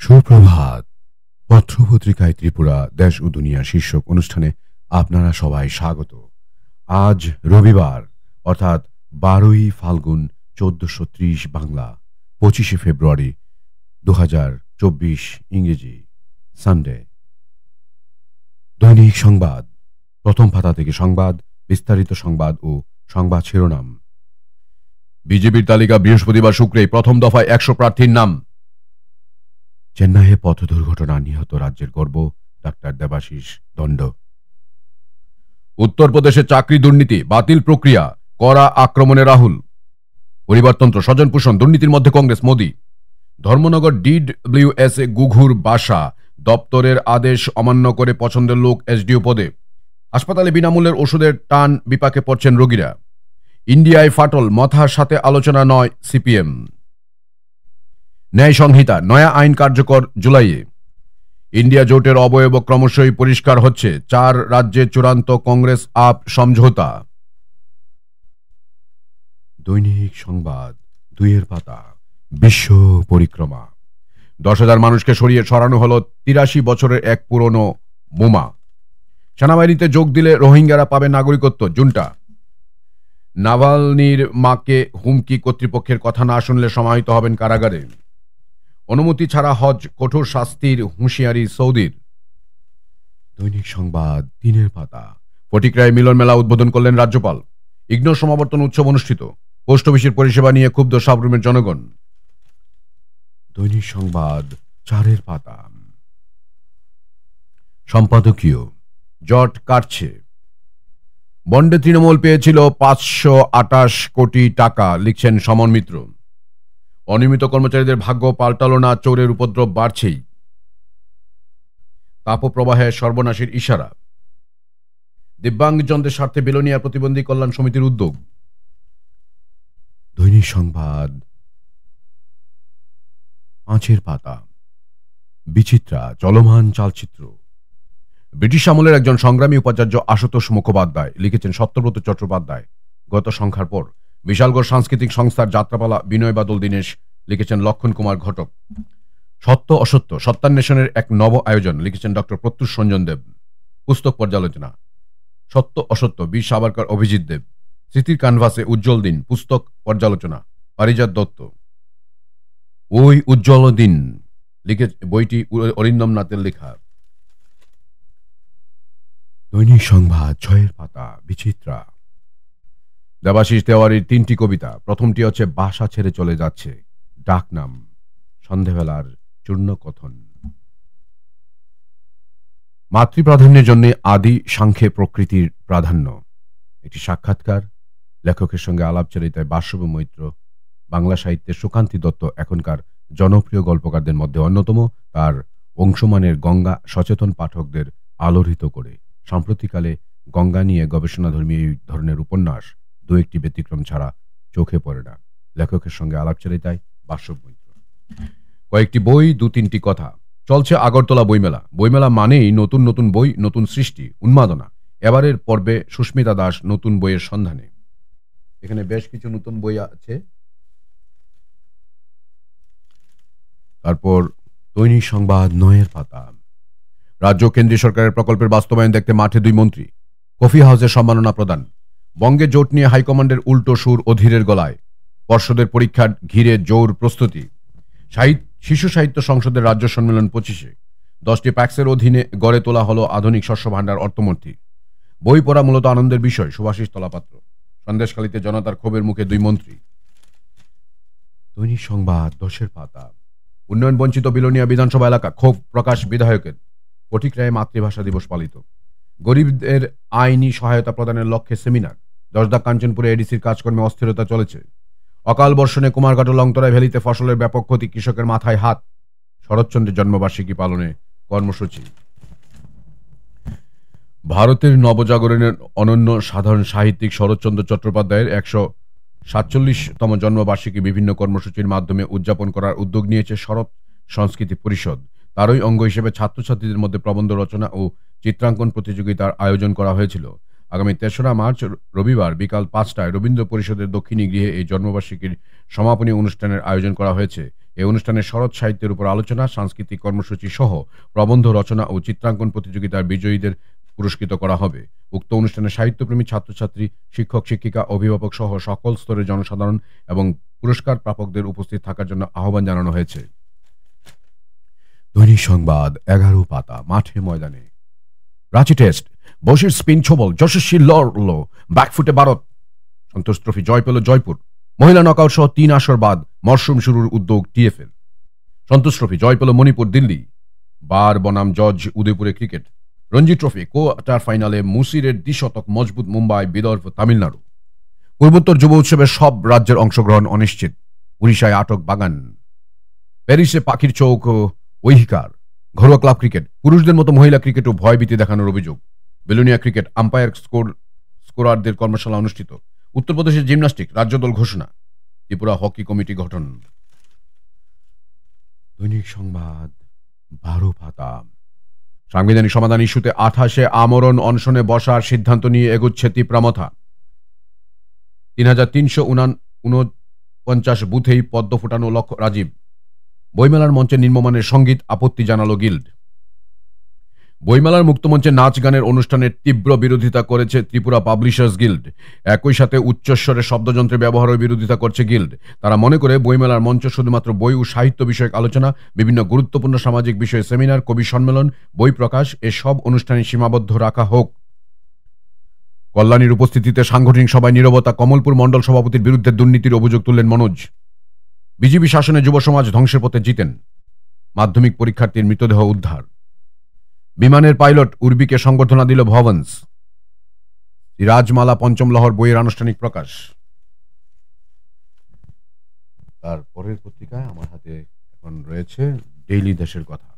সুপ্রভাত। পত্রপত্রিকায় ত্রিপুরা দেশ ও দুনিয়া শীর্ষক অনুষ্ঠানে আপনারা সবাই স্বাগত। আজ রবিবার, অর্থাৎ 12ই ফাল্গুন 1430 বাংলা, 25শে ফেব্রুয়ারি 2024 ইংরেজি, সানডে। দৈনিক সংবাদ, প্রথম পাতা থেকে সংবাদ, বিস্তারিত সংবাদ ও সংবাদ শিরোনাম। বিজেপির তালিকা বৃহস্পতিবার শুক্রেই প্রথম দফায় 100 প্রার্থীর নাম। চেন্নাইয়ে পথ দুর্ঘটনা, নিহত রাজ্যের গর্ব, ডাক্তার দেবাশিস দণ্ড। উত্তরপ্রদেশে চাকরি দুর্নীতি, বাতিল প্রক্রিয়া, কড়া আক্রমণে রাহুল। পরিবারতন্ত্র, স্বজনপোষণ, দুর্নীতির মধ্যে কংগ্রেস, মোদি। ধর্মনগর DWS-এ গুঘুর বাসা, দপ্তরের আদেশ অমান্য করে পছন্দের লোক SDO পদে। হাসপাতালে বিনামূল্যের ওষুধের টান, বিপাকে পড়ছেন রোগীরা। ইন্ডিয়ায় ফাটল, মথার সাথে আলোচনা নয় CPM। ন্যায় সংহিতা, নয়া আইন কার্যকর জুলাইয়ে। ইন্ডিয়া জোটের অবয়ব ক্রমশই পরিষ্কার হচ্ছে, 4 রাজ্যে চূড়ান্ত কংগ্রেস আপ সমঝোতা। দৈনিক সংবাদ, 2 পাতা। বিশ্ব পরিক্রমা, 10,000 মানুষকে সরানো হলো 83 বছরের এক পুরনো বোমা। সেনাবাহিনীতে যোগ দিলে রোহিঙ্গারা পাবে নাগরিকত্ব, জুন্টা। নাভালনির মাকে হুমকি, কর্তৃপক্ষের কথা না শুনলে সমাহিত হবেন কারাগারে। অনুমতি ছাড়া হজ, কঠোর শাস্তির হুঁশিয়ারি সৌদির। দৈনিক সংবাদ, 3 পাতা। ফটিকরায় মিলন মেলা উদ্বোধন করলেন রাজ্যপাল। ইগনোর সমাবর্তন উৎসব অনুষ্ঠিত। পোস্ট অফিসের পরিষেবা নিয়ে ক্ষুব্ধ সাবরুমের জনগণ। দৈনিক সংবাদ, 4 পাতা। সম্পাদকীয়, জট কাটছে। বন্ডে তৃণমূল পেয়েছিল 528 কোটি টাকা, লিখছেন সমন মিত্র। অনিয়মিত কর্মচারীদের ভাগ্য পাল্টালো না, চোরের উপদ্রব বাড়ছেই। তাপপ্রবাহে সর্বনাশের ইশারা। দিব্যাঙ্গজনদের স্বার্থে বিলোনিয়া প্রতিবন্ধী কল্যাণ সমিতির উদ্যোগ। দৈনিক সংবাদ, 5 পাতা। বিচিত্রা, চলমান চালচিত্র। ব্রিটিশ আমলের একজন সংগ্রামী উপাচার্য আশুতোষ মুখোপাধ্যায়, লিখেছেন সত্যব্রত চট্টোপাধ্যায়। গত সংখ্যার পর বিশালগড় সাংস্কৃতিক সংস্থার যাত্রাপালা, বিনয় বাদল দীনেশ, লিখেছেন লক্ষণ কুমার ঘটক। সত্য অসত্য, সত্যান্বেষণের এক নব আয়োজন, লিখেছেন ডক্টর প্রত্যুষ সঞ্জন দেব। পুস্তক পর্যালোচনা, সত্য অসত্য, বীর সাভারকর, অভিজিৎ দেব। স্মৃতির ক্যানভাসে, উজ্জ্বল দিন, পুস্তক পর্যালোচনা, পারিজাত দত্ত। ওই উজ্জ্বল দিন বইটি অরিন্দম নাথের লেখা। দৈনিক সংবাদ, 6 পাতা। বিচিত্রা, দেবাশিস তেওয়ারির 3টি কবিতা। প্রথমটি হচ্ছে বাসা ছেড়ে চলে যাচ্ছে, ডাকনাম, সন্ধেবেলার চূর্ণ কথন। মাতৃপ্রাধান্যের জন্য আদি সাংখ্যে প্রকৃতির প্রাধান্য, একটি সাক্ষাৎকার। লেখকের সঙ্গে আলাপচারিতায় বাসব মৈত্র। বাংলা সাহিত্যের সুকান্তি দত্ত এখনকার জনপ্রিয় গল্পকারদের মধ্যে অন্যতম। তার অংশমানের গঙ্গা সচেতন পাঠকদের আলোড়িত করে। সাম্প্রতিককালে গঙ্গা নিয়ে গবেষণাধর্মী এই ধরনের উপন্যাস 2-1টি ব্যতিক্রম ছাড়া চোখে পড়ে না। লেখকের সঙ্গে আলাপচারিতায় বাসব মৈত্র। কয়েকটি বই, 2-3টি কথা। চলছে আগরতলা বইমেলা। বইমেলা মানেই নতুন নতুন বই, নতুন সৃষ্টি, উন্মাদনা। এবারের পর্বে সুস্মিতা দাস নতুন বইয়ের সন্ধানে। এখানে বেশ কিছু নতুন বই আছে। তারপর দৈনিক সংবাদ, 9 পাতা। রাজ্য কেন্দ্রীয় সরকারের প্রকল্পের বাস্তবায়ন দেখতে মাঠে 2 মন্ত্রী। কফি হাউসে সম্মাননা প্রদান। বঙ্গে জোট নিয়ে হাইকমান্ডের উল্টো সুর অধীরের গলায়। পর্ষদের পরীক্ষা ঘিরে জোর প্রস্তুতি। শিশু সাহিত্য সংসদের রাজ্য সম্মেলন 25-এ। 10টি প্যাক্সের অধীনে গড়ে তোলা হলো আধুনিক শস্য ভাণ্ডার অর্থমূর্তি। বই পড়া মূলত আনন্দের বিষয়, সুভাষিস তলাপাত্র। সন্দেশখালীতে জনতার ক্ষোভের মুখে 2 মন্ত্রী। দৈনিক সংবাদ, 10 পাতা। উন্নয়ন বঞ্চিত বিলোনিয়া বিধানসভা এলাকা, ক্ষোভ প্রকাশ বিধায়কের। ফটিকরায়ে মাতৃভাষা দিবস পালিত। গরিবদের আইনি সহায়তা প্রদানের লক্ষ্যে সেমিনার। দশদা কাঞ্চনপুরে এডিসির কাজকর্মে অস্থিরতা চলেছে। অকাল বর্ষণে কুমারঘাট ও লংতরায় ভ্যালিতে ফসলের ব্যাপক ক্ষতি, কৃষকের মাথায় হাত। শরৎচন্দ্রের জন্মবার্ষিকী পালনে কর্মসূচি। ভারতের নবজাগরণের অনন্য সাধারণ সাহিত্যিক শরৎচন্দ্র চট্টোপাধ্যায়ের 147তম জন্মবার্ষিকী বিভিন্ন কর্মসূচির মাধ্যমে উদযাপন করার উদ্যোগ নিয়েছে শরৎ সংস্কৃতি পরিষদ। তারই অঙ্গ হিসেবে ছাত্রছাত্রীদের মধ্যে প্রবন্ধ রচনা ও চিত্রাঙ্কন প্রতিযোগিতার আয়োজন করা হয়েছিল। আগামী ৩রা মার্চ রবিবার বিকাল ৫টায় রবীন্দ্র পরিষদের দক্ষিণী গৃহে এই জন্মবার্ষিকীর সমাপনী অনুষ্ঠানের আয়োজন করা হয়েছে। এই অনুষ্ঠানে শরৎ সাহিত্যের উপর আলোচনা, সাংস্কৃতিক কর্মসূচি সহ প্রবন্ধ রচনা ও চিত্রাঙ্কন প্রতিযোগিতার বিজয়ীদের পুরস্কৃত করা হবে। উক্ত অনুষ্ঠানে সাহিত্যপ্রেমী ছাত্রছাত্রী, শিক্ষক শিক্ষিকা, অভিভাবক সহ সকল স্তরের জনসাধারণ এবং পুরস্কার প্রাপকদের উপস্থিত থাকার জন্য আহ্বান জানানো হয়েছে। দৈনিক সংবাদ ১১ পাতা। মাঠে ময়দানে রাঁচি টেস্ট, বশির স্পিন ছবল, যশস্বী লড়ল, ব্যাকফুটে ভারত। সন্তোষ ট্রফি জয় পেল জয়পুর। মহিলা নকআউট সহ ৩ আসর বাদ মরশুম শুরুর উদ্যোগ টিএফএর। সন্তোষ ট্রফি জয় পেল মণিপুর, দিল্লি। বার বনাম জজ উদয়পুরে ক্রিকেট। রঞ্জি ট্রফি কোয়ার্টার ফাইনালে মুসিরের দ্বিশতক মজবুত মুম্বাই, বিদর্ভ, তামিলনাড়ু। পূর্বোত্তর যুব উৎসবের সব রাজ্যের অংশগ্রহণ অনিশ্চিত। উড়িষ্যায় আটক বাগান। প্যারিসে পাখির চৌক ঐহিকার। ঘরোয়া ক্লাব ক্রিকেট, পুরুষদের মতো মহিলা ক্রিকেটও ভয়ভীতি দেখানোর অভিযোগ। বেলুনিয়া ক্রিকেট, আম্পায়ার স্কোরারদের কর্মশালা অনুষ্ঠিত। উত্তরপ্রদেশের জিমন্যাস্টিক রাজ্য দল ঘোষণা। ত্রিপুরা হকি কমিটি গঠন। দৈনিক সংবাদ ১২ পাতা। সাংবিধানিক সমাধান ইস্যুতে ২৮ আমরণ অনশনে বসার সিদ্ধান্ত নিয়ে এগোচ্ছে তিপ্রামথা। ৩৩৪৯ বুথেই পদ্ম ফোটানো লক্ষ্য রাজীব। বইমেলার মঞ্চে নিম্নমানের সঙ্গীত, আপত্তি জানালো গিল্ড। বইমেলার মুক্তমঞ্চে নাচ গানের অনুষ্ঠানের তীব্র বিরোধিতা করেছে ত্রিপুরা পাবলিশার্স গিল্ড। একই সাথে উচ্চস্বরে শব্দযন্ত্রের ব্যবহারের বিরোধিতা করছে গিল্ড। তারা মনে করে বইমেলার মঞ্চ শুধুমাত্র বই ও সাহিত্য বিষয়ক আলোচনা, বিভিন্ন গুরুত্বপূর্ণ সামাজিক বিষয়ে সেমিনার, কবি সম্মেলন, বই প্রকাশ এসব অনুষ্ঠানে সীমাবদ্ধ রাখা হোক। কল্যাণীর উপস্থিতিতে সাংগঠনিক সভায় নীরবতা। কমলপুর মণ্ডল সভাপতির বিরুদ্ধে দুর্নীতির অভিযোগ তুললেন মনোজ। বিজেপি শাসনে যুব সমাজ ধ্বংসের পথে জিতেন। মাধ্যমিক পরীক্ষার্থীর মৃতদেহ উদ্ধার। বিমানের পাইলট উর্বিকে সংবর্ধনা দিল ভবন্স। রাজমালা পঞ্চম লহর বইয়ের আনুষ্ঠানিক প্রকাশ। তার পরের পত্রিকায় আমার হাতে এখন রয়েছে ডেইলি দেশের কথা।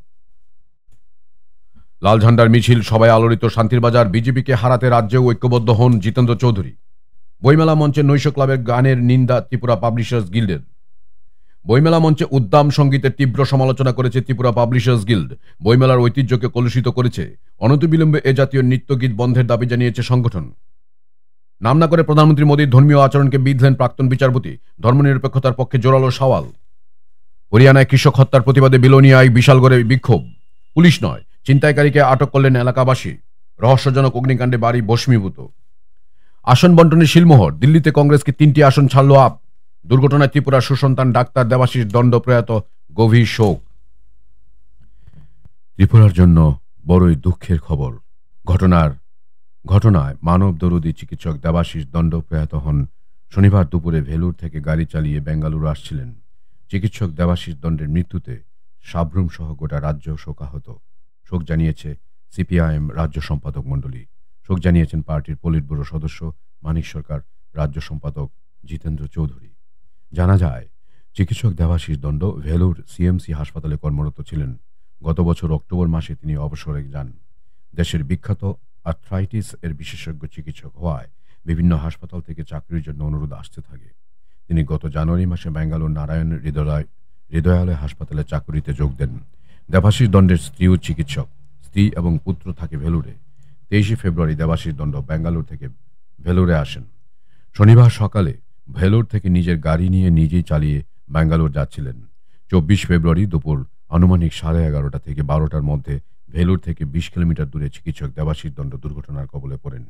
লাল ঝান্ডার মিছিল, সবাই আলোড়িত শান্তির বাজার। বিজেপিকে হারাতে রাজ্যেও ঐক্যবদ্ধ হন জিতেন্দ্র চৌধুরী। বইমেলা মঞ্চে নৈশ ক্লাবের গানের নিন্দা ত্রিপুরা পাবলিশার্স গিল্ডের। বইমেলা মঞ্চে উদ্দাম সঙ্গীতের তীব্র সমালোচনা করেছে ত্রিপুরা পাবলিশার্স গিল্ড। বইমেলার ঐতিহ্যকে কলুষিত করেছে। অনতিবিলম্বে এ জাতীয় নৃত্যগীত বন্ধের দাবি জানিয়েছে সংগঠন। নাম না করে প্রধানমন্ত্রী মোদীর ধর্মীয় আচরণকে বিধলেন প্রাক্তন বিচারপতি। ধর্মনিরপেক্ষতার পক্ষে জোরালো সওয়াল। হরিয়ানায় কৃষক হত্যার প্রতিবাদে বিলোনিয়ায় বিশালগড়ে বিক্ষোভ। পুলিশ নয়, ছিনতাইকারীকে আটক করলেন এলাকাবাসী। রহস্যজনক অগ্নিকাণ্ডে বাড়ি ভস্মীভূত। আসন বন্টনের শিলমোহর। দিল্লিতে কংগ্রেসকে ৩টি আসন ছাড়ল আপ। দুর্ঘটনায় ত্রিপুরার সুসন্তান ডাক্তার দেবাশিস দণ্ড প্রয়াত, গভীর শোক। ত্রিপুরার জন্য বড়ই দুঃখের খবর। ঘটনায় মানবদরদী চিকিৎসক দেবাশিস দণ্ড প্রয়াত হন। শনিবার দুপুরে ভেলুর থেকে গাড়ি চালিয়ে বেঙ্গালুরু আসছিলেন। চিকিৎসক দেবাশিস দণ্ডের মৃত্যুতে সাব্রুম সহ গোটা রাজ্য শোকাহত। শোক জানিয়েছে সিপিআইএম রাজ্য সম্পাদক মণ্ডলী। শোক জানিয়েছেন পার্টির পলিট ব্যুরো সদস্য মানিক সরকার, রাজ্য সম্পাদক জিতেন্দ্র চৌধুরী। জানা যায়, চিকিৎসক দেবাশিস দণ্ড ভেলুর সিএমসি হাসপাতালে কর্মরত ছিলেন। গত বছর অক্টোবর মাসে তিনি অবসরে যান। দেশের বিখ্যাত আর্থ্রাইটিস এর বিশেষজ্ঞ চিকিৎসক হওয়ায় বিভিন্ন হাসপাতাল থেকে চাকরির জন্য অনুরোধ আসতে থাকে। তিনি গত জানুয়ারি মাসে বেঙ্গালুর নারায়ণ হৃদয়ালয় হাসপাতালে চাকরিতে যোগ দেন। দেবাশিস দণ্ডের স্ত্রীও চিকিৎসক। স্ত্রী এবং পুত্র থাকে ভেলুরে। 23 ফেব্রুয়ারি দেবাশিস দণ্ড বেঙ্গালুর থেকে ভেলুরে আসেন। শনিবার সকালে ভেলুর থেকে নিজের গাড়ি নিয়ে নিজেই চালিয়ে বেঙ্গালুর যাচ্ছিলেন। 24 ফেব্রুয়ারি দুপুর আনুমানিক 11:30 থেকে 12টার মধ্যে ভেলুর থেকে 20 কিলোমিটার দূরে চিকিৎসক দেবাশিস দণ্ড দুর্ঘটনার কবলে পড়েন।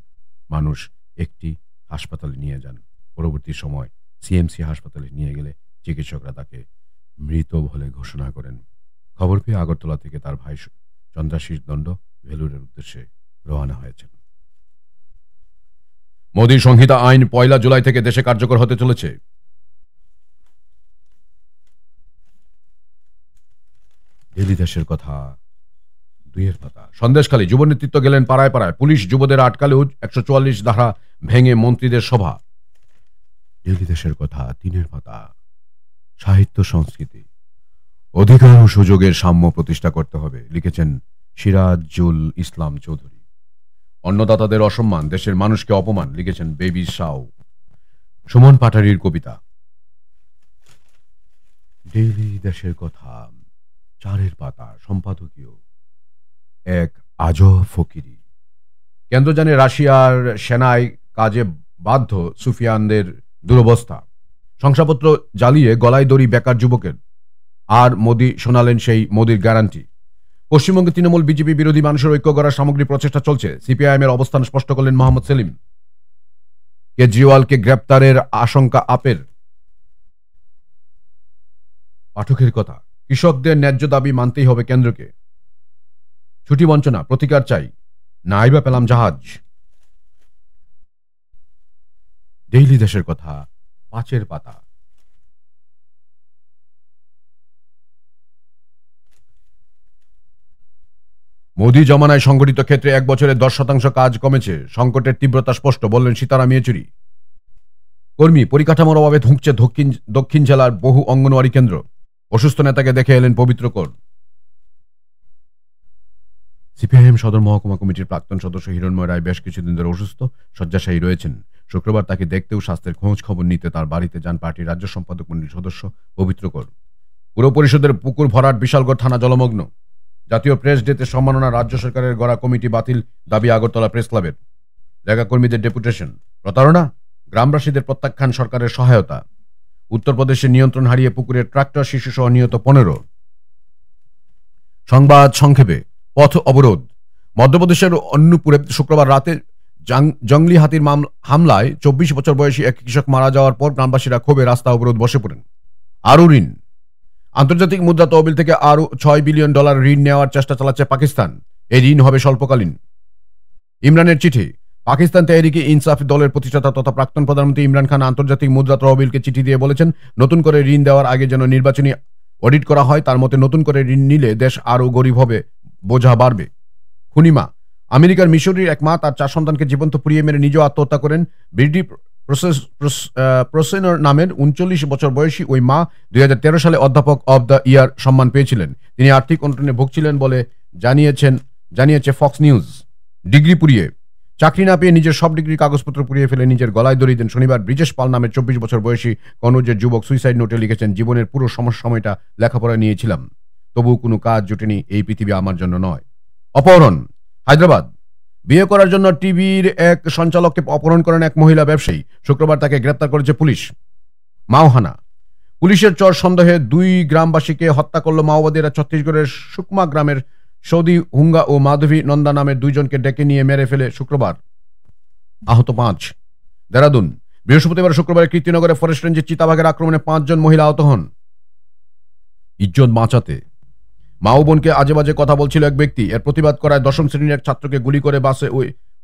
মানুষ একটি হাসপাতালে নিয়ে যান। পরবর্তী সময় সিএমসি হাসপাতালে নিয়ে গেলে চিকিৎসকরা তাকে মৃত বলে ঘোষণা করেন। খবর পেয়ে আগরতলা থেকে তার ভাই চন্দ্রাশিস দণ্ড ভেলুরের উদ্দেশ্যে রওনা হয়েছেন। মোদী সংহিতা আইন 1 জুলাই থেকে দেশে কার্যকর হতে চলেছে। ডেইলি দেশের কথা 2 পাতা। সন্দেশখালী যুব নেতৃত্ব গেলেন পাড়ায় পাড়ায়। পুলিশ যুবদের আটকালেও 144 ধারা ভেঙে মন্ত্রীদের সভা। ডেইলি দেশের কথা 3 পাতা। সাহিত্য সংস্কৃতি, অধিকার ও সুযোগের সাম্য প্রতিষ্ঠা করতে হবে, লিখেছেন সিরাজুল ইসলাম চৌধুরী। অন্নদাতাদের অসম্মান, দেশের মানুষকে অপমান, লিখেছেন বেবি সাউ। সুমন পাটারির কবিতা। ডেইলি দেশের কথা 4 পাতা। সম্পাদকীয় এক আজব ফকিরি। কেন্দ্র জানে রাশিয়ার সেনায় কাজে বাধ্য সুফিয়ানদের দুরবস্থা। শংসাপত্র জ্বালিয়ে গলায় দড়ি বেকার যুবকের। আর মোদি শোনালেন সেই মোদির গ্যারান্টি। পশ্চিমবঙ্গে তৃণমূল বিজেপি বিরোধী মানুষের ঐক্য গড়ার সামগ্রিক প্রচেষ্টা চলছে। সিপিআইএম এর অবস্থান স্পষ্ট করলেন মোহাম্মদ সেলিম। কেজরিওয়ালকে গ্রেপ্তারের আশঙ্কা আপের। পাঠকের কথা, কৃষকদের ন্যায্য দাবি মানতেই হবে কেন্দ্রকে। ছুটি বঞ্চনা, প্রতিকার চাই, নাইবা পেলাম জাহাজ। ডেইলি দেশের কথা, 5 পাতা। মোদী জমানায় সংগঠিত ক্ষেত্রে 1 বছরে 10% কাজ কমেছে। সংকটের তীব্রতা স্পষ্ট, বললেন সীতারাম ইয়েচুরি। কর্মী পরিকাঠামোর অভাবে ধুঁকছে দক্ষিণ জেলার বহু অঙ্গনওয়াড়ি কেন্দ্র। অসুস্থ নেতাকে দেখে এলেন পবিত্র কর। সিপিআইএম সদর মহকুমা কমিটির প্রাক্তন সদস্য হিরণময় রায় বেশ কিছুদিন ধরে অসুস্থ, শয্যাশায়ী রয়েছেন। শুক্রবার তাকে দেখতেও স্বাস্থ্যের খোঁজ খবর নিতে তার বাড়িতে যান পার্টির রাজ্য সম্পাদক মন্ডলীর সদস্য পবিত্র কর। পুর পরিষদের পুকুর ভরাট, বিশালগড় থানা জলমগ্ন। জাতীয় প্রেস ডেতে সম্মাননা, রাজ্য সরকারের গড়া কমিটি বাতিল, দাবি আগরতলা প্রেস ক্লাবের। লেখা কর্মীদের ডেপুটেশন, প্রতারণা, গ্রামবাসীদের প্রত্যাখ্যান, সরকারের সহায়তা। উত্তরপ্রদেশে নিয়ন্ত্রণ হারিয়ে পুকুরের ট্রাক্টর, শিশুসহ নিহত 15। সংবাদ সংক্ষেপে, পথ অবরোধ। মধ্যপ্রদেশের অন্নুপুরে শুক্রবার রাতে জঙ্গলি হাতির হামলায় 24 বছর বয়সী এক কৃষক মারা যাওয়ার পর গ্রামবাসীরা ক্ষোভে রাস্তা অবরোধ বসে পড়েন। আরও ঋণ। আন্তর্জাতিক মুদ্রা তহবিল থেকে আরও $6 বিলিয়ন ঋণ নেওয়ার চেষ্টা চালাচ্ছে পাকিস্তান। এই ঋণ হবে স্বল্পকালীন। ইমরানের চিঠি। পাকিস্তান তেহরিকে ইনসাফ দলের প্রতিষ্ঠাতা তথা প্রাক্তন প্রধানমন্ত্রী ইমরান খান আন্তর্জাতিক মুদ্রা তহবিলকে চিঠি দিয়ে বলেছেন, নতুন করে ঋণ দেওয়ার আগে যেন নির্বাচনী অডিট করা হয়। তার মতে, নতুন করে ঋণ নিলে দেশ আরও গরিব হবে, বোঝা বাড়বে। খুনিমা। আমেরিকার মিশরির এক মা তার 4 সন্তানকে জীবন্ত পুড়িয়ে মেরে নিজেও আত্মহত্যা করেন। ব্রিটি প্রসেনর নামের 39 বছর বয়সী ওই মা 2013 সালে অধ্যাপক অব দ্য ইয়ার সম্মান পেয়েছিলেন। তিনি আর্থিক অনটনে ভুগছিলেন বলে জানিয়েছে ফক্স নিউজ। ডিগ্রি পুড়িয়ে। চাকরি না পেয়ে নিজের সব ডিগ্রির কাগজপত্র পুড়িয়ে ফেলে নিজের গলায় দড়ি দেন শনিবার ব্রিজেশ পাল নামের 24 বছর বয়সী কনৌজের যুবক। সুইসাইড নোটে লিখেছেন, জীবনের পুরো সময়টা লেখাপড়া নিয়েছিলাম, তবুও কোনো কাজ জুটেনি, এই পৃথিবী আমার জন্য নয়। অপহরণ। হায়দ্রাবাদ। বিয়ে করার জন্য টিভির এক সঞ্চালককে অপহরণ করেন এক মহিলা ব্যবসায়ী। শুক্রবার তাকে গ্রেপ্তার করেছে পুলিশ। মাওহানা। পুলিশের চর সন্দেহে 2 গ্রামবাসীকে হত্যা করল মাওবাদীরা। ছত্তিশগড়ের সুকমা গ্রামের সৌদি হুঙ্গা ও মাধবী নন্দা নামের 2 জনকে ডেকে নিয়ে মেরে ফেলে শুক্রবার। আহত 5। দেরাদুন। বৃহস্পতিবার শুক্রবার কীর্তিনগরে ফরেস্ট রেঞ্জে চিতাবাঘের আক্রমণে 5 জন মহিলা আহত হন। ইজ্জত বাঁচাতে। মা ও বোনকে আজে বাজে কথা বলছিল এক ব্যক্তি। এর প্রতিবাদ করায় 10ম শ্রেণীর এক ছাত্রকে গুলি করে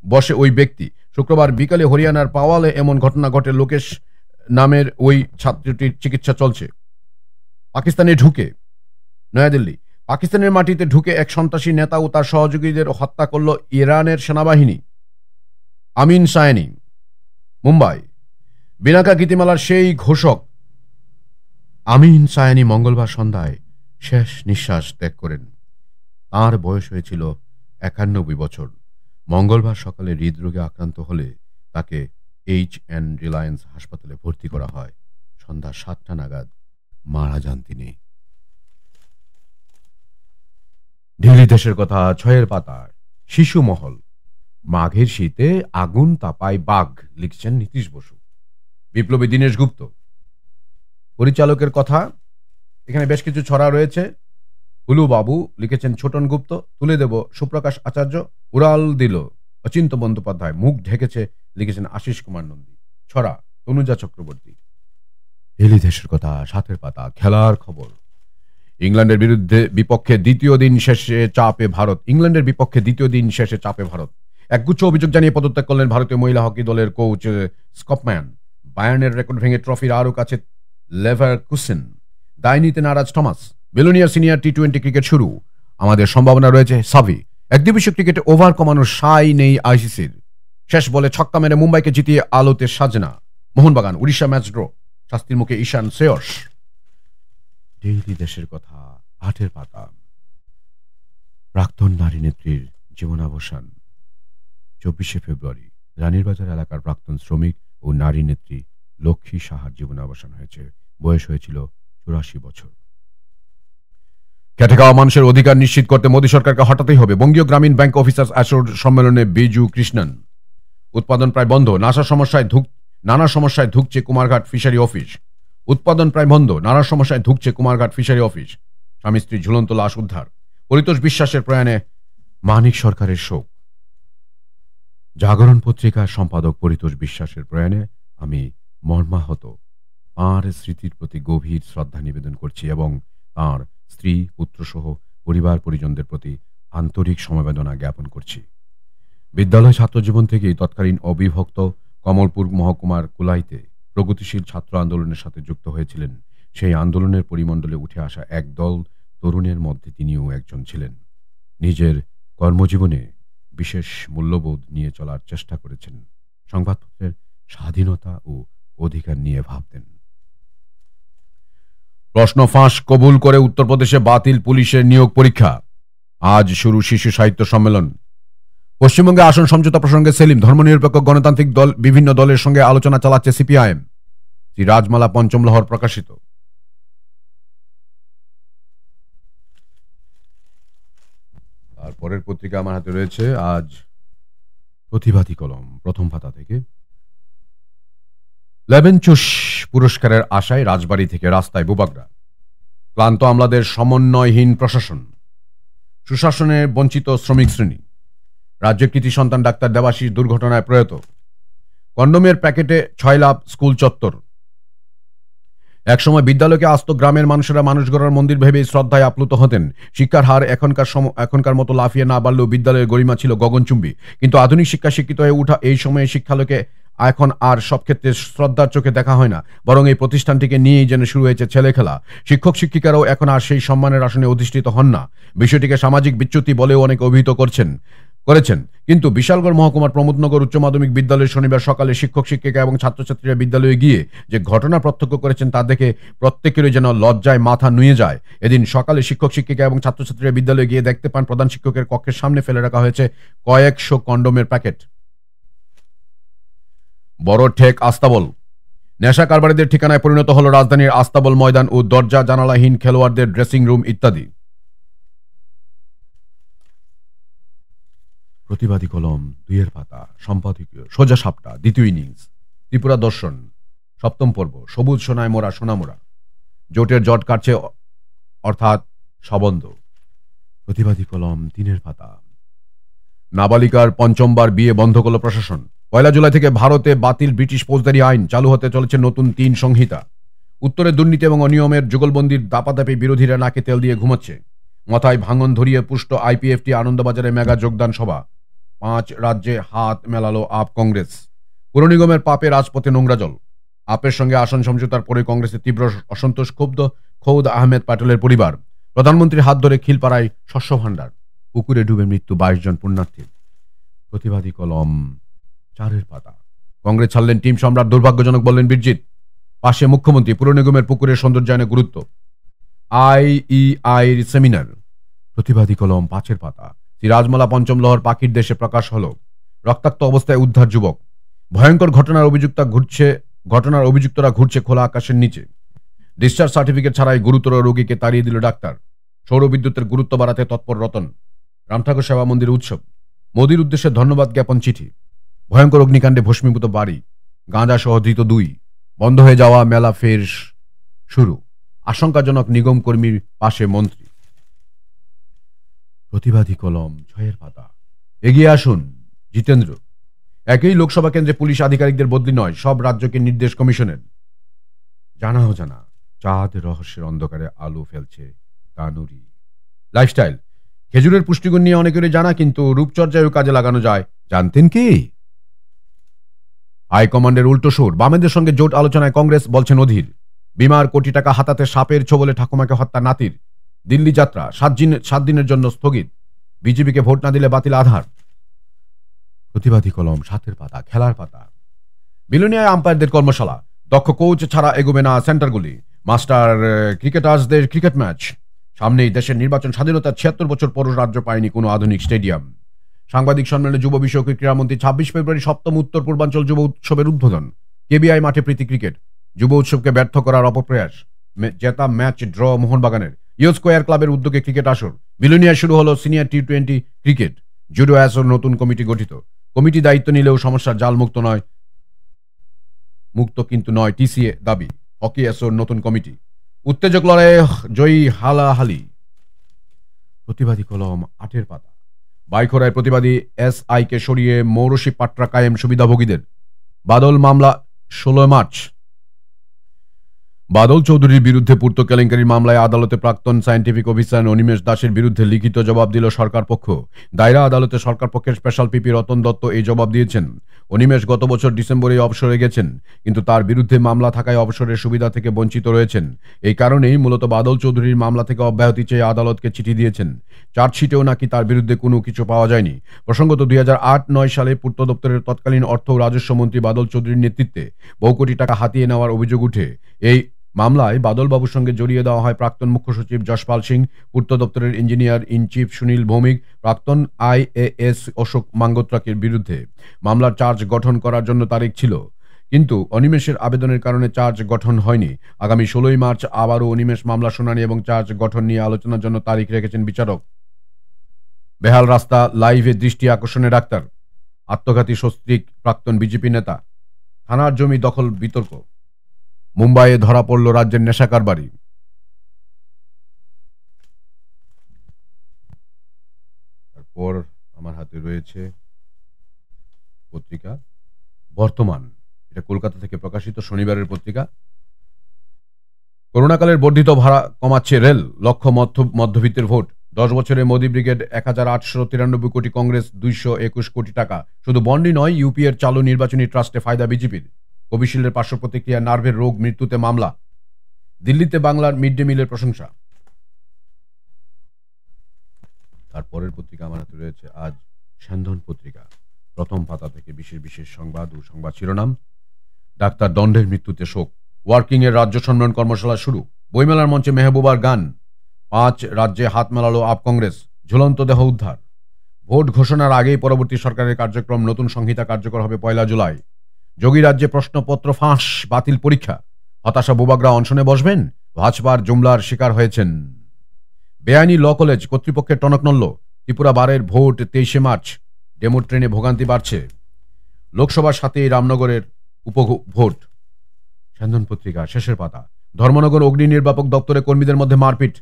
বসে ওই ব্যক্তি। শুক্রবার বিকালে হরিয়ানার পাওয়ালে এমন ঘটনা ঘটে। লোকেশ নামের ওই ছাত্রটির চিকিৎসা চলছে। পাকিস্তানে ঢুকে। নয়াদিল্লি। পাকিস্তানের মাটিতে ঢুকে এক সন্ত্রাসী নেতা ও তার সহযোগীদের হত্যা করল ইরানের সেনাবাহিনী। আমিন সায়নি। মুম্বাই। বিনাকা গীতিমালার সেই ঘোষক আমিন সায়নি মঙ্গলবার সন্ধ্যায় শেষ নিঃশ্বাস ত্যাগ করেন। তাঁর বয়স হয়েছিল 91 বছর। মঙ্গলবার সকালে হৃদরোগে আক্রান্ত হলে তাকে HN রিলায়েন্স হাসপাতালে ভর্তি করা হয়। সন্ধ্যা 7টা নাগাদ মারা যান তিনি। ডেইলি দেশের কথা 6 পাতায়। শিশু মহল। মাঘের শীতে আগুন তাপায় বাঘ, লিখছেন নীতিশ বসু। বিপ্লবী দীনেশ গুপ্ত। পরিচালকের কথা, এখানে বেশ কিছু ছড়া রয়েছে। হুলু বাবু, লিখেছেন ছোটন গুপ্ত। তুলে দেব সুপ্রকাশ আচার্য। উড়াল দিল অচিন্ত বন্দ্যোপাধ্যায়। মুখ ঢেকেছে, লিখেছেন আশিস কুমার নন্দী। ছড়া তনুজা চক্রবর্তী। ডেইলি দেশের কথা 7 পাতা। খেলার খবর। ইংল্যান্ডের বিপক্ষে দ্বিতীয় দিন শেষে চাপে ভারত। ইংল্যান্ডের বিপক্ষে দ্বিতীয় দিন শেষে চাপে ভারত। একগুচ্ছ অভিযোগ জানিয়ে পদত্যাগ করলেন ভারতীয় মহিলা হকি দলের কোচ স্কপম্যান। বায়ার্নের রেকর্ড ভেঙে ট্রফির আরও কাছে লেভারকুসেন। দায় নিতে নারাজ Thomas. Belonia senior T20 cricket শুরু। আমাদের সম্ভাবনা রয়েছে সাভি। একদিবসীয় ক্রিকেটে ওভার কমানোর সাই নেই আইসিসির। শেষ বলে ছক্কা মেরে মুম্বাইকে জিতিয়ে আলোতে সাজনা। মোহনবাগান। Orissa match draw. শাস্তির মুখে ঈশান শ্রেয়স। ডেইলি দেশের কথা 8 পাতা। প্রাক্তন নারী নেত্রীর জীবনাবসান। 24 ফেব্রুয়ারি রানীরবাজার এলাকার প্রাক্তন শ্রমিক ও নারী নেত্রী লক্ষ্মী সাহার জীবনাবসান হয়েছে। বয়স হয়েছিল 84 বছর। খেটে খাওয়া মানুষের অধিকার নিশ্চিত করতে মোদী সরকারকে হটাতেই হবে। Bangiya Gramin bank officers assure সম্মেলনে বিজু কৃষ্ণন। উৎপাদন প্রায় বন্ধ, নানা সমস্যায় ধুঁকছে কুমারঘাট ফিশারি অফিস। উৎপাদন প্রায় বন্ধ, নানা সমস্যায় ধুঁকছে কুমারঘাট ফিশারি অফিস। স্বামী স্ত্রী ঝুলন্ত লাশ উদ্ধার। পরিতোষ বিশ্বাসের প্রয়াণে মানিক সরকারের শোক। জাগরণ পত্রিকার সম্পাদক পরিতোষ বিশ্বাসের প্রয়াণে আমি মর্মাহত। তাঁর স্মৃতির প্রতি গভীর শ্রদ্ধা নিবেদন করছি এবং তাঁর স্ত্রী পুত্রসহ পরিবার পরিজনদের প্রতি আন্তরিক সমবেদনা জ্ঞাপন করছি। বিদ্যালয় ছাত্রজীবন থেকেই তৎকালীন অবিভক্ত কমলপুর মহকুমার কুলাইতে প্রগতিশীল ছাত্র আন্দোলনের সাথে যুক্ত হয়েছিলেন। সেই আন্দোলনের পরিমণ্ডলে উঠে আসা একদল তরুণের মধ্যে তিনিও একজন ছিলেন। নিজের কর্মজীবনে বিশেষ মূল্যবোধ নিয়ে চলার চেষ্টা করেছেন। সংবাদপত্রের স্বাধীনতা ও অধিকার নিয়ে ভাবতেন। প্রশ্ন ফাঁস কবুল করে উত্তরপ্রদেশে বাতিল পুলিশের নিয়োগ পরীক্ষা। আজ শুরু শিশু সাহিত্য সম্মেলন। পশ্চিমবঙ্গে আসন সমঝোতা প্রসঙ্গে সেলিম। ধর্মনিরপেক্ষ গণতান্ত্রিক দল বিভিন্ন দলের সঙ্গে আলোচনা চালাচ্ছে সিপিআইএম। শ্রী রাজমালা পঞ্চম লহর প্রকাশিত। আর পরের পত্রিকা আমার হাতে রয়েছে আজ প্রতিবাদী কলম, প্রথম পাতা থেকে। লেবেনচুস পুরস্কারের আশায় রাজবাড়ী থেকে রাস্তায় বুবাগরা। ক্লান্ত আমলাদের সমন্বয়হীন প্রশাসন। সুশাসনে বঞ্চিত শ্রমিক শ্রেণী। রাজ্যের কৃতি সন্তান ডাক্তার দেবাশিস দুর্ঘটনায় প্রয়াত। কন্ডোমের প্যাকেটে 6 লাভ স্কুল চত্বর। একসময় বিদ্যালয়কে আস্ত গ্রামের মানুষেরা মানুষ গড়ার মন্দির ভেবেই শ্রদ্ধায় আপ্লুত হতেন। শিক্ষার হার এখনকার মতো লাফিয়ে না বাড়লেও বিদ্যালয়ের গরিমা ছিল গগনচুম্বী। কিন্তু আধুনিক শিক্ষা শিক্ষিত হয়ে উঠা এই সময়ে শিক্ষালয়কে এখন আর সব ক্ষেত্রে শ্রদ্ধার চোখে দেখা হয় না, বরং এই প্রতিষ্ঠানটিকে নিয়েই যেন শুরু হয়েছে ছেলে খেলা। শিক্ষক শিক্ষিকারাও এখন আর সেই সম্মানের আসনে অধিষ্ঠিত হন না। বিষয়টিকে সামাজিক বিচ্যুতি বলেও অনেকে অভিহিত করেছেন। কিন্তু বিশালগড় মহকুমার প্রমোদনগর উচ্চ মাধ্যমিক বিদ্যালয়ে শনিবার সকালে শিক্ষক শিক্ষিকা এবং ছাত্রছাত্রীরা বিদ্যালয়ে গিয়ে যে ঘটনা প্রত্যক্ষ করেছেন তা দেখে প্রত্যেকেরই যেন লজ্জায় মাথা নুয়ে যায়। এদিন সকালে শিক্ষক শিক্ষিকা এবং ছাত্রছাত্রীরা বিদ্যালয়ে গিয়ে দেখতে পান প্রধান শিক্ষকের কক্ষের সামনে ফেলে রাখা হয়েছে কয়েকশো কন্ডোমের প্যাকেট। বড় ঠেক আস্তাবল। নেশা কারবারিদের ঠিকানায় পরিণত হল রাজধানীর আস্তাবল ময়দান ও দরজা জানালাহীন খেলোয়াড়দের ড্রেসিং রুম ইত্যাদি। প্রতিবাদী কলম, 2 পাতা, সম্পাদকীয় সোজা সাপটা, দ্বিতীয় ইনিংস, ত্রিপুরা দর্শন, 7ম পর্ব, সবুজ সোনায় মোরা সোনামোরা, জোটের জট কাটছে অর্থাৎ সবন্ধ। প্রতিবাদী কলম, 3 পাতা। নাবালিকার 5বার বিয়ে বন্ধ করল প্রশাসন। 1 জুলাই থেকে ভারতে বাতিল ব্রিটিশ ফৌজদারি আইন, চালু হতে চলেছে নতুন 3 সংহিতা। উত্তরে দুর্নীতি এবং অনিয়মের যুগলবন্দির দাপাদাপি বিরোধীরা নাকে তেল দিয়ে ঘুমাচ্ছে। মাথায় ভাঙন ধরিয়ে পুষ্ট আইপিএফটি আনন্দবাজারে মেগা যোগদান সভা। 5 রাজ্যে হাত মেলালো আপ কংগ্রেস। পুর নিগমের পাপে রাজপথে নোংরা জল। আপের সঙ্গে আসন সমঝোতার পরে কংগ্রেসের তীব্র অসন্তোষ, ক্ষুব্ধ খৌদ আহমেদ প্যাটেলের পরিবার। প্রধানমন্ত্রীর হাত ধরে খিলপাড়ায় শস্য ভাণ্ডার। পুকুরে ডুবে মৃত্যু 22 জন পুণ্যার্থীর। প্রতিবাদী কলম, 4 পাতা। কংগ্রেস ছাড়লেন টিম সম্রাট, দুর্ভাগ্যজনক বললেন বীরজিৎ। পাশে মুখ্যমন্ত্রী। পুর নিগমের পুকুরের সৌন্দর্যায়নে গুরুত্ব। আইইআই সেমিনার। প্রতিবাদী কলম, 5 পাতা। শ্রী রাজমালা পঞ্চম লহর পাখির দেশে প্রকাশ হলো। রক্তাক্ত অবস্থায় উদ্ধার যুবক। ভয়ঙ্কর ঘটনার অভিযুক্তরা ঘুরছে খোলা আকাশের নিচে। ডিসচার্জ সার্টিফিকেট ছাড়াই গুরুতর রোগীকে তাড়িয়ে দিল ডাক্তার। সৌর বিদ্যুতের গুরুত্ব বাড়াতে তৎপর রতন। রামঠাকুর সেবা মন্দির উৎসব। মোদির উদ্দেশ্যে ধন্যবাদ জ্ঞাপন চিঠি। ভয়ঙ্কর অগ্নিকাণ্ডে ভস্মীভূত বাড়ি। গাঁজা সহ ধৃত 2। বন্ধ হয়ে যাওয়া মেলা ফের শুরু। আশঙ্কাজনক নিগম কর্মীর পাশে মন্ত্রী। প্রতিবাদী কলম, 6 পাতা। এগিয়ে আসুন জিতেন্দ্র। একই লোকসভা কেন্দ্রে পুলিশ আধিকারিকদের বদলি নয়, সব রাজ্যকে নির্দেশ কমিশনের। জানা অজানা চাঁদ রহস্যের অন্ধকারে আলো ফেলছে তানুরি। লাইফস্টাইল। খেজুরের পুষ্টিগুণ নিয়ে অনেকেরই জানা, কিন্তু রূপচর্যায়ও কাজে লাগানো যায়। জানতেন কি? হাইকমান্ডের উল্টো সুর। বামেদের সঙ্গে জোট আলোচনায় কংগ্রেস, বলছেন অধীর। বিমার কোটি টাকা হাতাতে সাপের ছোবলে ঠাকুমাকে হত্যা নাতির। দিল্লি যাত্রা 7 দিনের জন্য স্থগিত। বিজেপিকে ভোট না দিলে বাতিল আধার। প্রতিবাদী কলম, 7 পাতা। খেলার পাতা। বিলোনিয়ায় আম্পায়ারদের কর্মশালা। দক্ষ কোচ ছাড়া এগোবে না সেন্টারগুলি। মাস্টার ক্রিকেটার্সদের ক্রিকেট ম্যাচ। সামনেই দেশের নির্বাচন। স্বাধীনতার 76 বছর পর রাজ্য পায়নি কোনো আধুনিক স্টেডিয়াম। সাংবাদিক সম্মেলনে যুব বিষয়ক ক্রীড়ামন্ত্রী। 26 ফেব্রুয়ারি 7ম উত্তর পূর্বাঞ্চল যুব উৎসবের উদ্বোধন। কেবিআই মাঠে প্রীতি ক্রিকেট। যুব উৎসবকে ব্যর্থ করার অপপ্রয়াস। জেতা ম্যাচ ড্র মোহনবাগানের। ইউ স্কোয়ার ক্লাবের উদ্যোগে ক্রিকেট আসর। বিলোনিয়ায় শুরু হলো সিনিয়র টি-20 ক্রিকেট। জুডো অ্যাসোর নতুন কমিটি গঠিত। কমিটি দায়িত্ব নিলেও সমস্যার জাল মুক্ত কিন্তু নয় টিসিএ দাবি। হকি অ্যাসোর নতুন কমিটি। উত্তেজক লড়াইয়ে জয়ী হালাহালি। প্রতিবাদী কলম 8 পাতা। বাইখোরায় প্রতিবাদী এসআই কে সরিয়ে মৌরশি পাট্রা কায়েম সুবিধাভোগীদের। বাদল মামলা 16 মার্চ। বাদল চৌধুরীর বিরুদ্ধে পূর্ত কেলেঙ্কারির মামলায় আদালতে প্রাক্তন সায়েন্টিফিক অফিসার অনিমেষ দাসের বিরুদ্ধে লিখিত জবাব দিল সরকার পক্ষ। দায়রা আদালতে সরকার পক্ষের স্পেশাল পিপি রতন দত্ত এই জবাব দিয়েছেন। অনিমেষ গত বছর ডিসেম্বরে অবসরে গেছেন, কিন্তু তার বিরুদ্ধে মামলা থাকায় অবসরের সুবিধা থেকে বঞ্চিত রয়েছেন। এই কারণেই মূলত বাদল চৌধুরীর মামলা থেকে অব্যাহতি চেয়ে আদালতকে চিঠি দিয়েছেন। চার্জশিটেও নাকি তার বিরুদ্ধে কোনো কিছু পাওয়া যায়নি। প্রসঙ্গত 2008-9 সালে পূর্ত দপ্তরের তৎকালীন অর্থ ও রাজস্ব মন্ত্রী বাদল চৌধুরীর নেতৃত্বে বহু কোটি টাকা হাতিয়ে নেওয়ার অভিযোগ উঠে। এই মামলায় বাদলবাবুর সঙ্গে জড়িয়ে দেওয়া হয় প্রাক্তন মুখ্য সচিব যশপাল সিং, পূর্ত দপ্তরের engineer in chief Sunil Bhowmik, প্রাক্তন আইএএস অশোক মাঙ্গোত্রাকের বিরুদ্ধে। মামলার চার্জ গঠন করার জন্য তারিখ ছিল, কিন্তু অনিমেষের আবেদনের কারণে চার্জ গঠন হয়নি। আগামী 16 মার্চ আবারও অনিমেষ মামলা শুনানি এবং চার্জ গঠন নিয়ে আলোচনার জন্য তারিখ রেখেছেন বিচারক। বেহাল রাস্তা লাইভে দৃষ্টি আকর্ষণে ডাক্তার। আত্মঘাতী সস্ত্রীক প্রাক্তন বিজেপি নেতা। থানার জমি দখল বিতর্ক। মুম্বাইয়ে ধরা পড়ল রাজ্যের নেশা কারবারি। তারপর আমার হাতে রয়েছে পত্রিকা বর্তমান, এটা কলকাতা থেকে প্রকাশিত শনিবারের পত্রিকা। করোনাকালের বর্ধিত ভাড়া কমাচ্ছে রেল, লক্ষ্য মধ্যবিত্তের ভোট। 10 বছরে মোদী ব্রিগেড 1893 কোটি, কংগ্রেস 221 কোটি টাকা। শুধু বন্ডই নয়, ইউপিএর চালু নির্বাচনী ট্রাস্টে ফায়দা বিজেপির। কোভিশিল্ডের পার্শ্ব প্রতিক্রিয়া, নার্ভের রোগ, মৃত্যুতে মামলা। দিল্লিতে বাংলার মিড ডে মিলের প্রশংসা। তারপরের পত্রিকা আমার হাতে রয়েছে আজ স্যান্ধন পত্রিকা। প্রথম পাতা থেকে বিশেষ বিশেষ সংবাদ ও সংবাদ শিরোনাম। ডাক্তার দণ্ডের মৃত্যুতে শোক। ওয়ার্কিং এর রাজ্য সম্মেলন কর্মশালা শুরু। বইমেলার মঞ্চে মেহবুবার গান। 5 রাজ্যে হাত মেলালো আপ কংগ্রেস। ঝুলন্ত দেহ উদ্ধার। ভোট ঘোষণার আগেই পরবর্তী সরকারের কার্যক্রম, নতুন সংহিতা কার্যকর হবে 1 জুলাই। যোগী রাজ্যে প্রশ্নপত্র ফাঁস, বাতিল পরীক্ষা। হতাশা বুবাগরা অনশনে বসবেন, ভাজপার জুমলার শিকার হয়েছেন। বেআইনি ল কলেজ কর্তৃপক্ষের টনক নড়ল। ত্রিপুরা বারের ভোট 23 মার্চ। ডেমো ট্রেনে ভোগান্তি বাড়ছে। লোকসভার সাথে রামনগরের উপভোট। স্যান্ধন পত্রিকা শেষের পাতা। ধর্মনগর অগ্নি নির্বাপক দপ্তরে কর্মীদের মধ্যে মারপিট।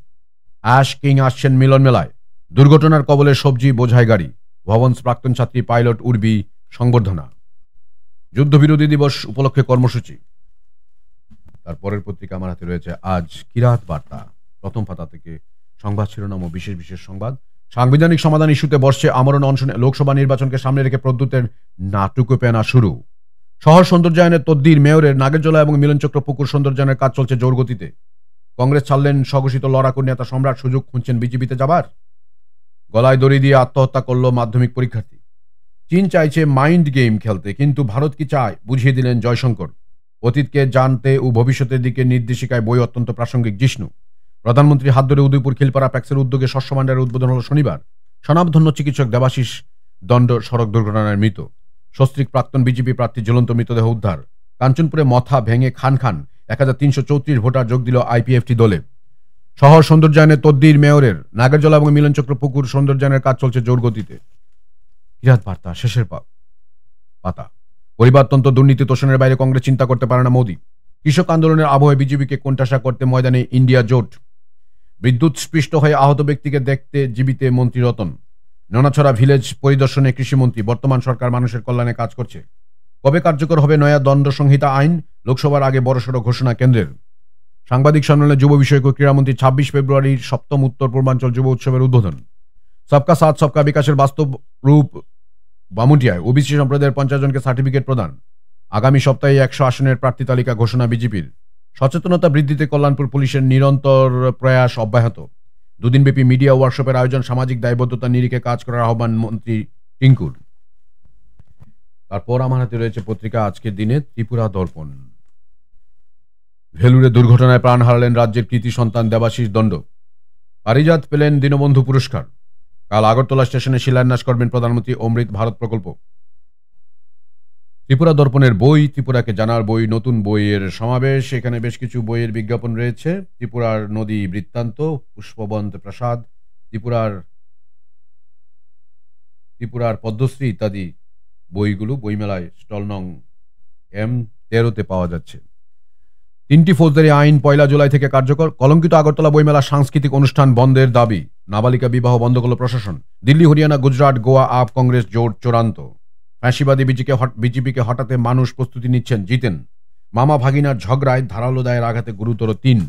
অ্যাশ কিং আসছেন মিলন মেলায়। দুর্ঘটনার কবলে সবজি বোঝাই গাড়ি। ভবন্স প্রাক্তন ছাত্রী পাইলট উর্বি সংবর্ধনা। যুদ্ধবিরোধী দিবস উপলক্ষে কর্মসূচি। তারপরের পত্রিকা আমার হাতে রয়েছে আজ কিরাত বার্তা। প্রথম পাতা থেকে সংবাদ শিরোনাম ও বিশেষ বিশেষ সংবাদ। সাংবিধানিক সমাধান ইস্যুতে বসছে আমরণ অনশনে। লোকসভা নির্বাচনকে সামনে রেখে প্রদ্যুতের নাটুকুপেনা শুরু। শহর সৌন্দর্যায়নের তদ্বির মেয়রের। নাগেরজোলা এবং মিলনচক্র পুকুর সৌন্দর্যায়নের কাজ চলছে জোর গতিতে। কংগ্রেস ছাড়লেন স্বঘোষিত লড়াকু নেতা সম্রাট, সুযোগ খুঁজছেন বিজেপিতে যাবার। গলায় দড়ি দিয়ে আত্মহত্যা করল মাধ্যমিক পরীক্ষার্থী। চীন চাইছে মাইন্ড গেম খেলতে, কিন্তু ভারত কি চায় বুঝিয়ে দিলেন জয়শঙ্কর। অতীতকে জানতে ও ভবিষ্যতের দিকে নির্দেশিকায় বই অত্যন্ত প্রাসঙ্গিক জিষ্ণু। প্রধানমন্ত্রী হাত ধরে উদয়পুর খিলপাড়া প্যাক্সের উদ্যোগে শস্য ভাণ্ডারের উদ্বোধন হল শনিবার। স্বনামধন্য চিকিৎসক দেবাশিস দণ্ড সড়ক দুর্ঘটনায় মৃত। সস্ত্রীক প্রাক্তন বিজেপি প্রার্থী ঝুলন্ত মৃতদেহ উদ্ধার। কাঞ্চনপুরে মথা ভেঙে খান 1334 ভোটার যোগ দিল আইপিএফটি দলে। শহর সৌন্দর্যায়নের তদ্বির মেয়রের। নাগেরজোলা এবং মিলনচক্র পুকুর সৌন্দর্যায়নের কাজ চলছে জোর গতিতে। কিরাত বার্তা শেষের পাতা। পরিবারতন্ত্র দুর্নীতি তোষণের বাইরে কংগ্রেস চিন্তা করতে পারে না মোদী। কৃষক আন্দোলনের আবহে বিজেপিকে কোণঠাসা করতে ময়দানে ইন্ডিয়া জোট। বিদ্যুৎ স্পৃষ্ট হয়ে আহত ব্যক্তিকে দেখতে জীবিতে মন্ত্রী রতন। নোনাছড়া ভিলেজ পরিদর্শনে কৃষিমন্ত্রী। বর্তমান সরকার মানুষের কল্যাণে কাজ করছে। কবে কার্যকর হবে নয়া দণ্ড সংহিতা আইন? লোকসভার আগে বড়সড় ঘোষণা কেন্দ্রের। সাংবাদিক সম্মেলনে যুব বিষয়ক ও ক্রীড়ামন্ত্রী। 26 ফেব্রুয়ারির 7ম উত্তর পূর্বাঞ্চল যুব উৎসবের উদ্বোধন। সবকা সাথ সবকা বিকাশের বাস্তব রূপ বামুটিয়ায়। ওবিসি সম্প্রদায়ের 50 জনকে সার্টিফিকেট প্রদান। আগামী সপ্তাহে 100 আসনের প্রার্থী তালিকা ঘোষণা বিজেপির। সচেতনতা বৃদ্ধিতে কল্যাণপুর পুলিশের নিরন্তর প্রয়াস অব্যাহত। দুদিনব্যাপী মিডিয়া ওয়ার্কশপের আয়োজন। সামাজিক দায়বদ্ধতা নিরিখে কাজ করার আহ্বান মন্ত্রী টিঙ্কুর। তারপর আমার হাতে রয়েছে পত্রিকা আজকের দিনে ত্রিপুরা দর্পণ। ভেলুরে দুর্ঘটনায় প্রাণ হারালেন রাজ্যের কৃতি সন্তান দেবাশিস দণ্ড। পারিজাত পেলেন দীনবন্ধু পুরস্কার। কাল আগরতলা স্টেশনে শিলান্যাস করবেন প্রধানমন্ত্রী অমৃত ভারত প্রকল্প। ত্রিপুরা দর্পণের বই, ত্রিপুরাকে জানার বই, নতুন বইয়ের সমাবেশ। এখানে বেশ কিছু বইয়ের বিজ্ঞাপন রয়েছে। ত্রিপুরার নদী বৃত্তান্ত, পুষ্পবন্ত প্রাসাদ, ত্রিপুরার ত্রিপুরার পদ্মশ্রী ইত্যাদি বইগুলো বইমেলায় স্টল নং M13-তে পাওয়া যাচ্ছে। 3টি ফৌজদারি আইন 1 জুলাই থেকে কার্যকর। কলঙ্কিত আগরতলা বইমেলা সাংস্কৃতিক অনুষ্ঠান বন্ধের দাবি। নাবালিকা বিবাহ বন্ধ করল প্রশাসন। দিল্লি, হরিয়ানা, গুজরাট, গোয়া আপ কংগ্রেস জোট চূড়ান্ত। ফ্যাসিবাদী বিজেপিকে হটাতে মানুষ প্রস্তুতি নিচ্ছেন, জিতেন। মামা ভাগিনার ঝগড়ায় ধারালো দায়ের আঘাতে গুরুতর 3।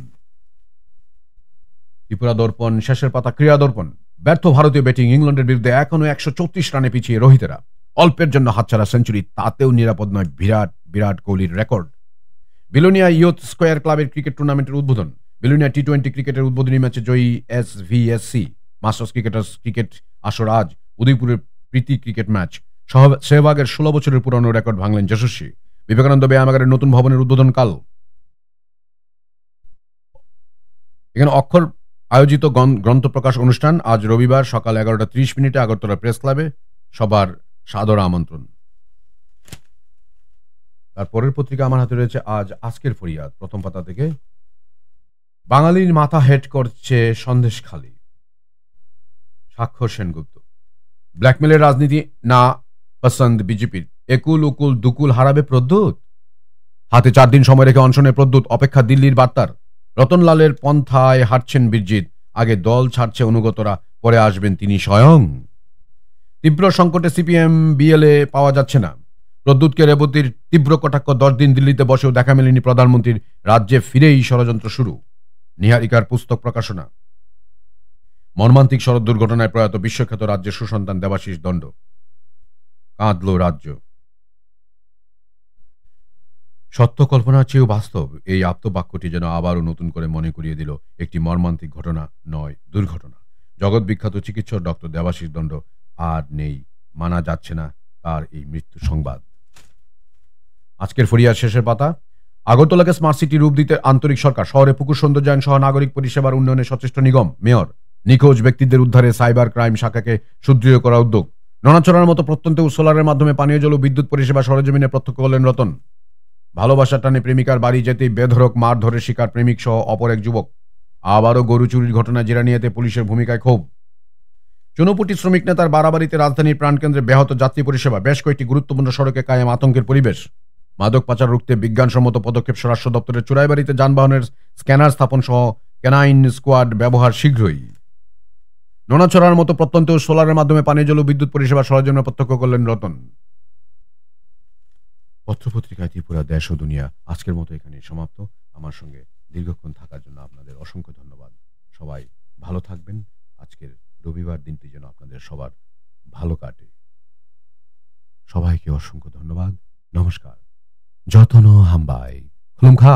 ত্রিপুরা দর্পণ শেষের পাতা। ক্রীড়া দর্পণ। ব্যর্থ ভারতীয় ব্যাটিং, ইংল্যান্ডের বিরুদ্ধে এখনো 134 রানে পিছিয়ে রোহিতেরা। অল্পের জন্য হাতছাড়া সেঞ্চুরি, তাতেও নিরাপদ নয় বিরাট কোহলির রেকর্ড। বিলোনিয়া ইয়ুথ স্কয়ার ক্লাবের ক্রিকেট টুর্নামেন্টের উদ্বোধন। বিলোনিয়া টি-20 ক্রিকেটের উদ্বোধনী ম্যাচে জয়ী SVSC। মাস্টার্স ক্রিকেট আসর আজ। উদয়পুরের প্রীতি ক্রিকেট ম্যাচ। সেহবাগের 16 বছরের পুরনো রেকর্ড ভাঙলেন যশস্বী। বিবেকানন্দ ব্যায়ামাগারের নতুন ভবনের উদ্বোধন কাল। এখানে অক্ষর আয়োজিত গ্রন্থ প্রকাশ অনুষ্ঠান আজ রবিবার সকাল 11:30 আগরতলা প্রেস ক্লাবে। সবার সাদর আমন্ত্রণ। তারপরের পত্রিকা আমার হাতে রয়েছে আজ আজকের ফরিয়াদ, প্রথম পাতা থেকে। বাঙালির মাথা হেট করছে সন্দেশখালী, স্বাক্ষর সেনগুপ্ত। ব্ল্যাকমেলের রাজনীতি না পছন্দ বিজেপির, একুল উকুল দুকুল হারাবে প্রদ্যুৎ। হাতে 4 দিন সময় রেখে অনশনে প্রদ্যুৎ, অপেক্ষা দিল্লির বার্তার। রতনলালের পন্থায় হাঁটছেন বীরজিৎ, আগে দল ছাড়ছে অনুগতরা, পরে আসবেন তিনি স্বয়ং। তীব্র সংকটে CPM BLA পাওয়া যাচ্ছে না। প্রদ্যুৎকে রেবতীর তীব্র কটাক্ষ, 10 দিন দিল্লিতে বসেও দেখা মেলেনি প্রধানমন্ত্রীর, রাজ্যে ফিরেই ষড়যন্ত্র শুরু। নিহারিকার পুস্তক প্রকাশনা। মর্মান্তিক সড়ক দুর্ঘটনায় প্রয়াত বিশ্বখ্যাত রাজ্যের সুসন্তান দেবাশিস দণ্ড, কাঁদল রাজ্য। সত্য কল্পনার চেয়েও বাস্তব এই আপ্তবাক্যটি যেন আবারও নতুন করে মনে করিয়ে দিল একটি মর্মান্তিক ঘটনা নয়, দুর্ঘটনা। জগৎ বিখ্যাত চিকিৎসক ডক্টর দেবাশিস দণ্ড আর নেই, মানা যাচ্ছে না তার এই মৃত্যু সংবাদ। আজকের ফরিয়াদ শেষের পাতা। আগরতলাকে স্মার্ট সিটি রূপ দিতে আন্তরিক সরকার, শহরে পুকুর সৌন্দর্যায়ন সহ নাগরিক পরিষেবার উন্নয়নে সচেষ্ট নিগম, মেয়র। নিখোঁজ ব্যক্তিদের উদ্ধারে সাইবার ক্রাইম শাখাকে সুদৃঢ় করা উদ্যোগ। নড়াচড়ার মতো প্রত্যন্তেও সোলারের মাধ্যমে পানীয় জল ও বিদ্যুৎ পরিষেবা সরেজমিনে প্রত্যক্ষ করলেন রতন। ভালোবাসার টানে প্রেমিকার বাড়ি যেতেই বেধড়ক মারধরের শিকার প্রেমিক সহ অপর এক যুবক। আবারও গরু চুরির ঘটনা জিরানিয়াতে পুলিশের ভূমিকায় ক্ষোভ। চুনোপুটি শ্রমিক নেতার বাড়াবাড়িতে রাজধানীর প্রাণকেন্দ্রে ব্যাহত যাত্রী পরিষেবা, বেশ কয়েকটি গুরুত্বপূর্ণ সড়কে কায়েম আতঙ্কের পরিবেশ। মাদক পাচার রুখতে বিজ্ঞানসম্মত পদক্ষেপ, স্বরাষ্ট্র দপ্তরের চোরাইবাড়িতে যানবাহনের স্ক্যানার স্থাপন সহ ক্যানাইন স্কোয়াড ব্যবহার শীঘ্রই। নোনাছড়ার মতো প্রত্যন্তেও সোলারের মাধ্যমে পানীয় জল ও বিদ্যুৎ পরিষেবা সরজমিনে প্রত্যক্ষ করলেন রতন। পত্রপত্রিকায় ত্রিপুরা, দেশ ও দুনিয়া আজকের মতো এখানে সমাপ্ত। আমার সঙ্গে দীর্ঘক্ষণ থাকার জন্য আপনাদের অসংখ্য ধন্যবাদ। সবাই ভালো থাকবেন। আজকের রবিবার দিনটি যেন আপনাদের সবার ভালো কাটে। সবাইকে অসংখ্য ধন্যবাদ। নমস্কার। যতন হাম্বাই খুলুমখা।